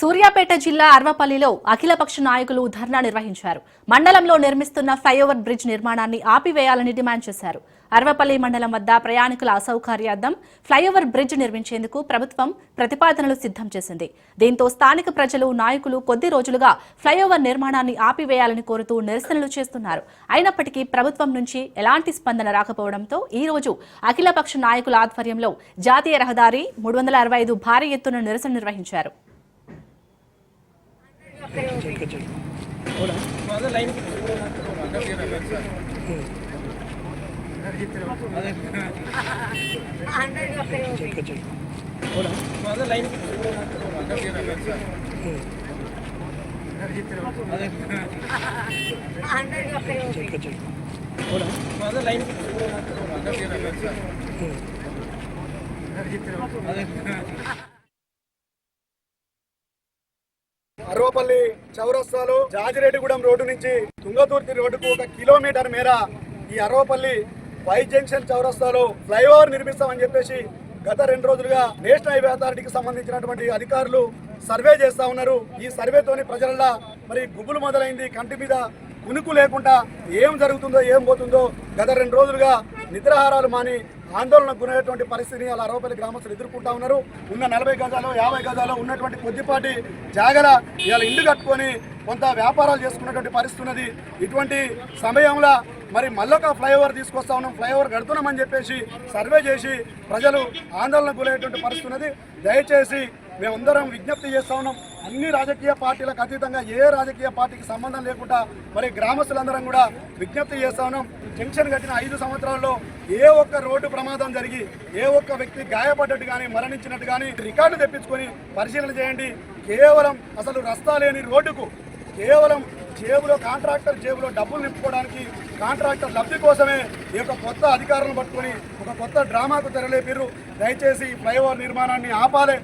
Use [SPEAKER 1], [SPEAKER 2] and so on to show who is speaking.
[SPEAKER 1] సూర్యాపేట జిల్లా అర్వపల్లిలో అఖిలపక్ష నాయకులు ధర్నా నిర్వహించారు. మండలంలో నిర్మిస్తున్న ఫ్లైఓవర్ బ్రిడ్జ్ నిర్మాణాన్ని ఆపివేయాలని డిమాండ్ చేశారు. అర్వపల్లి మండలం వద్ద ప్రయాణికుల అసౌకర్యార్థం ఫ్లైఓవర్ బ్రిడ్జ్ నిర్మించేందుకు ప్రభుత్వం ప్రతిపాదనలు సిద్ధం చేసింది. దీంతో స్థానిక ప్రజలు, నాయకులు కొద్ది రోజులుగా ఫ్లైఓవర్ నిర్మాణాన్ని ఆపివేయాలని కోరుతూ నిరసనలు చేస్తున్నారు. అయినప్పటికీ ప్రభుత్వం నుంచి ఎలాంటి స్పందన రాకపోవడంతో ఈ రోజు అఖిలపక్ష నాయకుల ఆధ్వర్యంలో జాతీయ రహదారి 365 భారీ ఎత్తున నిరసన నిర్వహించారు.
[SPEAKER 2] అర్వపల్లి చౌరస్తాలో జాజిరెడ్డిగూడెం రోడ్డు నుంచి తుంగతుర్తి రోడ్డుకు 1 కిలోమీటర్ మేర ఈ అర్వపల్లి వై జంక్షన్ చౌరస్తాలో ఫ్లైఓవర్ నిర్మిస్తామని చెప్పేసి గత 2 రోజులుగా నేషనల్ హైవే అథారిటీకి సంబంధించినటువంటి అధికారులు సర్వే చేస్తా ఉన్నారు. ఈ సర్వేతోని ప్రజలలా మరి గుబులు మొదలైంది. కంటి మీద కునుకు లేకుండా ఏం జరుగుతుందో ఏం పోతుందో గత 2 రోజులుగా నిద్రాహారాలు మాని ఆందోళనకు గురైనటువంటి పరిస్థితిని అలా అర్వపల్లి గ్రామస్తులు ఎదుర్కొంటా ఉన్నారు. ఉన్న 40 గజాలు 50 గజాలు ఉన్నటువంటి కొద్దిపాటి జాగల ఇవాళ ఇల్లు కట్టుకొని కొంత వ్యాపారాలు చేసుకున్నటువంటి పరిస్థితి ఉన్నది. ఇటువంటి సమయంలో మరి మళ్ళొక ఫ్లైఓవర్ తీసుకొస్తా ఉన్నాం, ఫ్లైఓవర్ కడుతున్నామని చెప్పేసి సర్వే చేసి ప్రజలు ఆందోళనకు గురైనటువంటి పరిస్థితి ఉన్నది. దయచేసి మేమందరం విజ్ఞప్తి చేస్తా ఉన్నాం, అన్ని రాజకీయ పార్టీలకు అతీతంగా ఏ రాజకీయ పార్టీకి సంబంధం లేకుండా మరి గ్రామస్తులందరం కూడా విజ్ఞప్తి చేస్తా ఉన్నాం. జంక్షన్ కట్టిన 5 సంవత్సరాల్లో ఏ ఒక్క రోడ్డు ప్రమాదం జరిగి ఏ ఒక్క వ్యక్తి గాయపడ్డట్టు కానీ మరణించినట్టు కానీ రికార్డు తెప్పించుకొని పరిశీలన చేయండి. కేవలం అసలు రస్తా లేని రోడ్డుకు కేవలం కాంట్రాక్టర్ జేబులో డబ్బులు నింపుకోవడానికి కాంట్రాక్టర్ లబ్ధి కోసమే ఈ యొక్క కొత్త అధికారులను పట్టుకొని ఒక కొత్త డ్రామాకు తెరలేపిర్రు. దయచేసి ఫ్లైఓవర్ నిర్మాణాన్ని ఆపాలి.